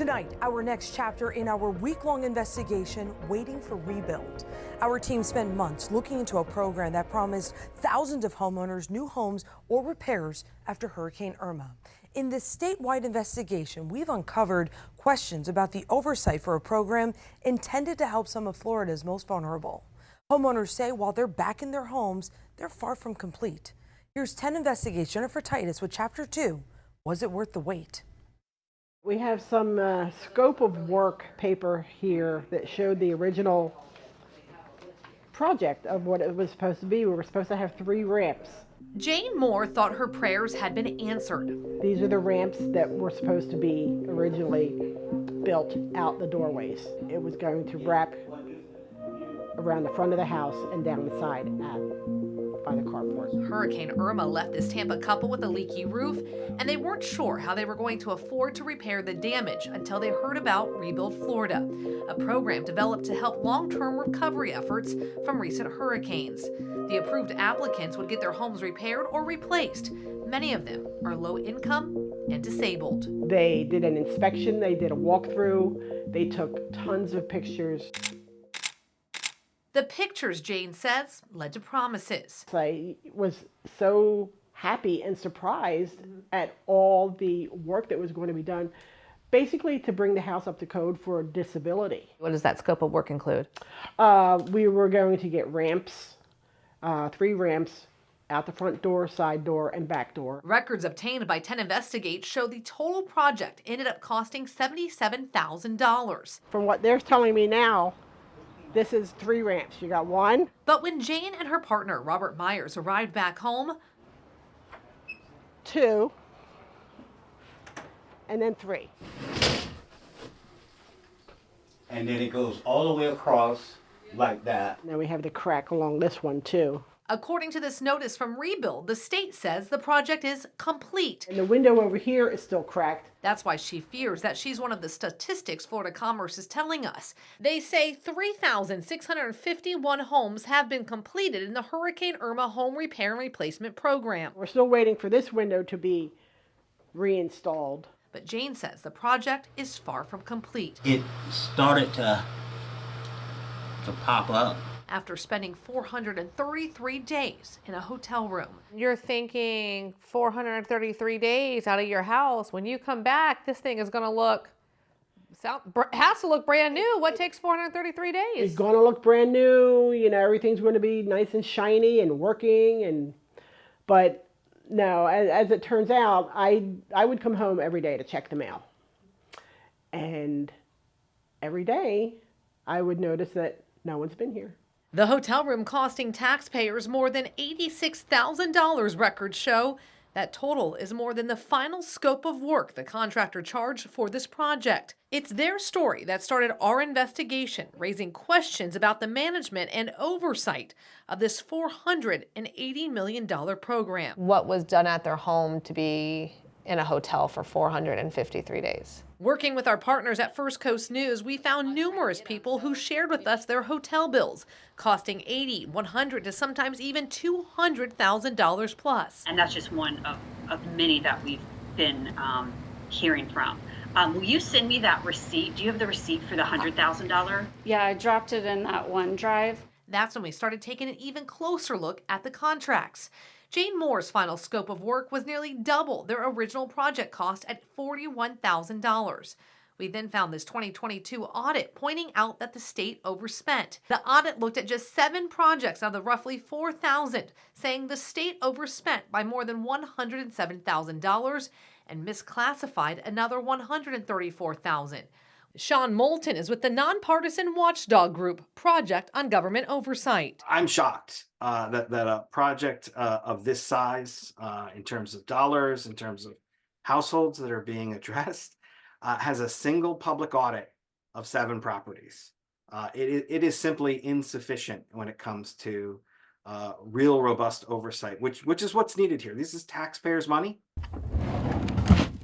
Tonight, our next chapter in our week-long investigation, Waiting for Rebuild. Our team spent months looking into a program that promised thousands of homeowners new homes or repairs after Hurricane Irma. In this statewide investigation, we've uncovered questions about the oversight for a program intended to help some of Florida's most vulnerable. Homeowners say while they're back in their homes, they're far from complete. Here's 10 Investigates Jennifer Titus with Chapter 2, Was It Worth the Wait? We have some scope of work paper here that showed the original project of what it was supposed to be. We were supposed to have 3 ramps. Jane Moore thought her prayers had been answered. These are the ramps that were supposed to be originally built out the doorways. It was going to wrap around the front of the house and down the side by the carport. Hurricane Irma left this Tampa couple with a leaky roof, and they weren't sure how they were going to afford to repair the damage until they heard about Rebuild Florida, a program developed to help long-term recovery efforts from recent hurricanes. The approved applicants would get their homes repaired or replaced. Many of them are low income and disabled. They did an inspection, they did a walkthrough, they took tons of pictures. The pictures, Jane says, led to promises. I was so happy and surprised at all the work that was going to be done, basically to bring the house up to code for disability. What does that scope of work include? We were going to get ramps, 3 ramps, out the front door, side door, and back door. Records obtained by 10 Investigates show the total project ended up costing $77,000. From what they're telling me now, this is 3 ramps. You got 1. But when Jane and her partner, Robert Myers, arrived back home, 2, and then 3. And then it goes all the way across like that. And then we have the crack along this one too. according to this notice from Rebuild, the state says the project is complete. And the window over here is still cracked. That's why she fears that she's one of the statistics Florida Commerce is telling us. They say 3,651 homes have been completed in the Hurricane Irma home repair and replacement program. We're still waiting for this window to be reinstalled. But Jane says the project is far from complete. It started to pop up. After spending 433 days in a hotel room. You're thinking 433 days out of your house. When you come back, this thing is going to has to look brand new. What takes 433 days? It's going to look brand new. You know, everything's going to be nice and shiny and working. But no, as it turns out, I would come home every day to check the mail. And every day I would notice that no one's been here. The hotel room costing taxpayers more than $86,000, records show. That total is more than the final scope of work the contractor charged for this project. It's their story that started our investigation, raising questions about the management and oversight of this $480 million program. What was done at their home to be in a hotel for 453 days? Working with our partners at First Coast News, we found numerous people who shared with us their hotel bills, costing $80,000, $100,000 to sometimes even $200,000 plus. And that's just one of many that we've been hearing from. Will you send me that receipt? Do you have the receipt for the $100,000? Yeah, I dropped it in that OneDrive. That's when we started taking an even closer look at the contracts. Jane Moore's final scope of work was nearly double their original project cost at $41,000. We then found this 2022 audit pointing out that the state overspent. The audit looked at just 7 projects out of the roughly 4,000, saying the state overspent by more than $107,000 and misclassified another $134,000. Sean Moulton is with the nonpartisan watchdog group Project on Government Oversight. I'm shocked that a project of this size, in terms of dollars, in terms of households that are being addressed, has a single public audit of 7 properties. It is simply insufficient when it comes to real robust oversight, which is what's needed here. This is taxpayers' money.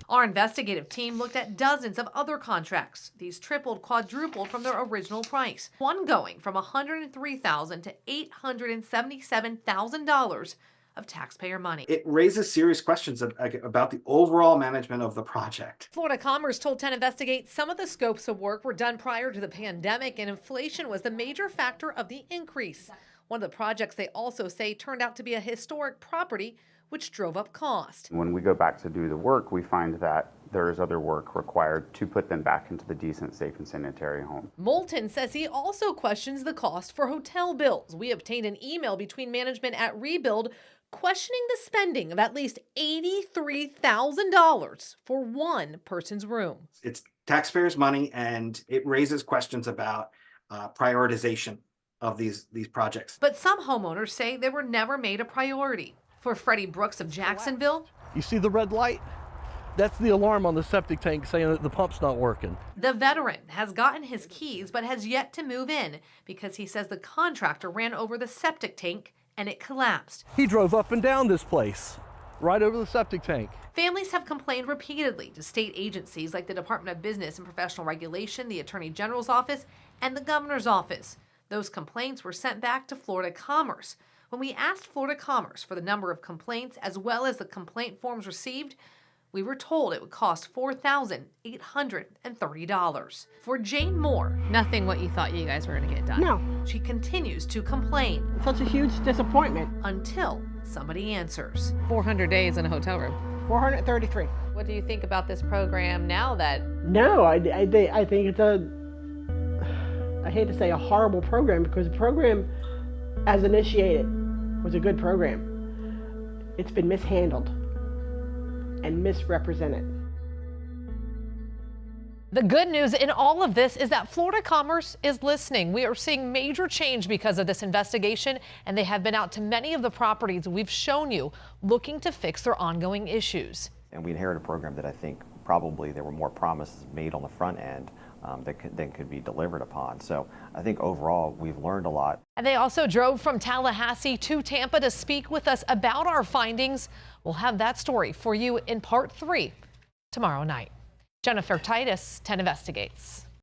Our investigative team looked at dozens of other contracts. These tripled, quadrupled from their original price. One going from $103,000 to $877,000, of taxpayer money. It raises serious questions about the overall management of the project. Florida Commerce told 10 Investigate some of the scopes of work were done prior to the pandemic, and inflation was the major factor of the increase. One of the projects they also say turned out to be a historic property, which drove up cost. When we go back to do the work, we find that there is other work required to put them back into the decent, safe, and sanitary home. Moulton says he also questions the cost for hotel bills. We obtained an email between management at Rebuild questioning the spending of at least $83,000 for one person's room. It's taxpayers' money, and it raises questions about prioritization of these projects. But some homeowners say they were never made a priority. For Freddie Brooks of Jacksonville, you see the red light? That's the alarm on the septic tank saying that the pump's not working. The veteran has gotten his keys but has yet to move in because he says the contractor ran over the septic tank and it collapsed. He drove up and down this place, right over the septic tank. Families have complained repeatedly to state agencies like the Department of Business and Professional Regulation, the Attorney General's office, and the Governor's office. Those complaints were sent back to Florida Commerce. When we asked Florida Commerce for the number of complaints as well as the complaint forms received, we were told it would cost $4,830. For Jane Moore, nothing what you thought you guys were going to get done. No. She continues to complain Such a huge disappointment. until somebody answers. 400 days in a hotel room. 433. What do you think about this program now that No, I think it's I hate to say a horrible program, because the program as initiated was a good program. It's been mishandled and misrepresented. The good news in all of this is that Florida Commerce is listening. We are seeing major change because of this investigation, and they have been out to many of the properties we've shown you looking to fix their ongoing issues. And we inherited a program that I think probably there were more promises made on the front end that could be delivered upon. So I think overall we've learned a lot. And they also drove from Tallahassee to Tampa to speak with us about our findings. We'll have that story for you in part 3 tomorrow night. Jennifer Titus, 10 Investigates.